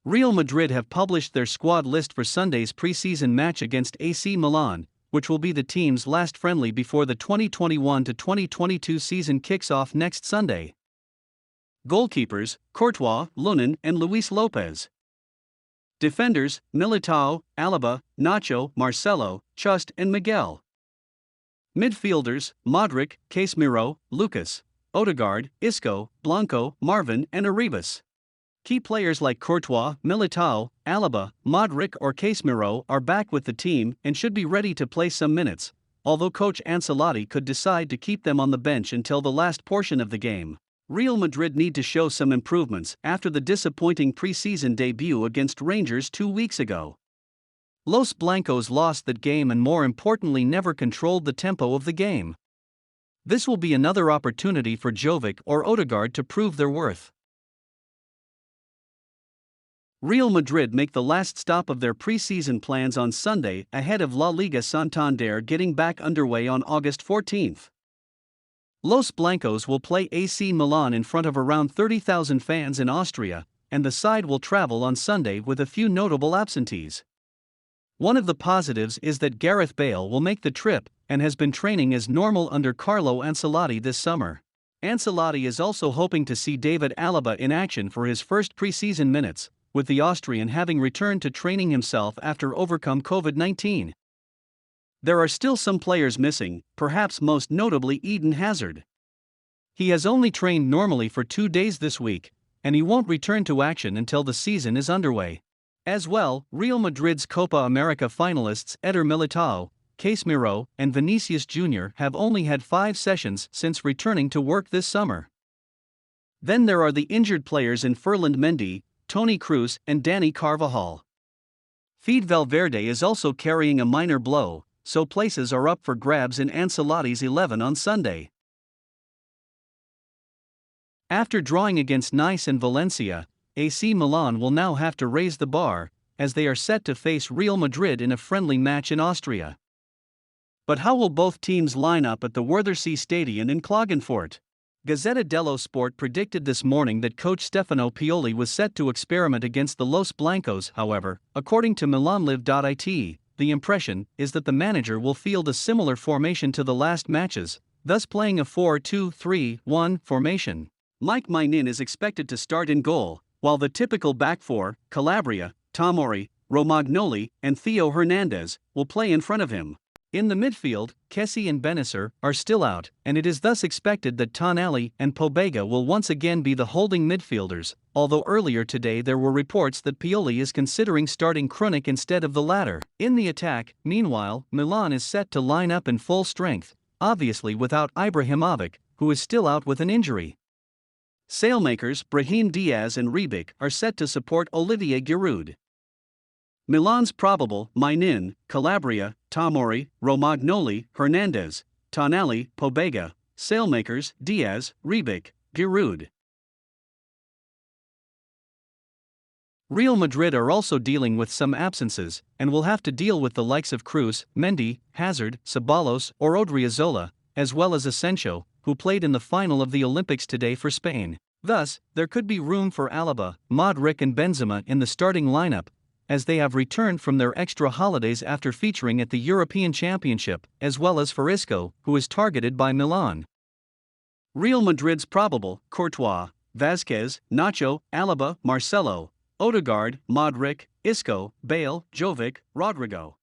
Real Madrid have published their squad list for Sunday's pre-season match against AC Milan, which will be the team's last friendly before the 2021-2022 season kicks off next Sunday. Goalkeepers: Courtois, Lunin, and Luis Lopez. Defenders: Militao, Alaba, Nacho, Marcelo, Chust, and Miguel. Midfielders: Modric, Casemiro, Lucas, Odegaard, Isco, Blanco, Marvin, and Arribas. Key players like Courtois, Militao, Alaba, Modric, or Casemiro are back with the team and should be ready to play some minutes, although coach Ancelotti could decide to keep them on the bench until the last portion of the game. Real Madrid need to show some improvements after the disappointing pre-season debut against Rangers 2 weeks ago. Los Blancos lost that game and, more importantly, never controlled the tempo of the game. This will be another opportunity for Jovic or Odegaard to prove their worth. Real Madrid make the last stop of their pre-season plans on Sunday ahead of LaLiga Santander getting back underway on August 14. Los Blancos will play AC Milan in front of around 30,000 fans in Austria, and the side will travel on Sunday with a few notable absentees. One of the positives is that Gareth Bale will make the trip and has been training as normal under Carlo Ancelotti this summer. Ancelotti is also hoping to see David Alaba in action for his first pre-season minutes, with the Austrian having returned to training himself after overcome COVID-19. There are still some players missing, perhaps most notably Eden Hazard. He has only trained normally for 2 days this week, and he won't return to action until the season is underway. As well, Real Madrid's Copa America finalists Eder Militao, Casemiro, and Vinicius Jr. have only had 5 sessions since returning to work this summer. Then there are the injured players in Ferland Mendy, Toni Kroos, and Dani Carvajal. Fede Valverde is also carrying a minor blow, so places are up for grabs in Ancelotti's 11 on Sunday. After drawing against Nice and Valencia, AC Milan will now have to raise the bar, as they are set to face Real Madrid in a friendly match in Austria. But how will both teams line up at the Wörthersee Stadion in Klagenfurt? Gazzetta dello Sport predicted this morning that coach Stefano Pioli was set to experiment against the Los Blancos. However, according to MilanLive.it, the impression is that the manager will field a similar formation to the last matches, thus playing a 4-2-3-1 formation. Mike Maignan is expected to start in goal, while the typical back four, Calabria, Tomori, Romagnoli, and Theo Hernandez, will play in front of him. In the midfield, Kessie and Benacer are still out, and it is thus expected that Tonali and Pobega will once again be the holding midfielders, although earlier today there were reports that Pioli is considering starting Krunic instead of the latter. In the attack, meanwhile, Milan is set to line up in full strength, obviously without Ibrahimovic, who is still out with an injury. Sailmakers Brahim Diaz and Rebic are set to support Olivier Giroud. Milan's probable: Maignan, Calabria, Tomori, Romagnoli, Hernandez, Tonali, Pobega. Sailmakers: Diaz, Rebic, Giroud. Real Madrid are also dealing with some absences, and will have to deal with the likes of Kroos, Mendy, Hazard, Ceballos, or Odriozola, as well as Asensio, who played in the final of the Olympics today for Spain. Thus, there could be room for Alaba, Modric, and Benzema in the starting lineup, as they have returned from their extra holidays after featuring at the European Championship, as well as for Isco, who is targeted by Milan. Real Madrid's probable: Courtois, Vázquez, Nacho, Alaba, Marcelo, Odegaard, Modric, Isco, Bale, Jovic, Rodrigo.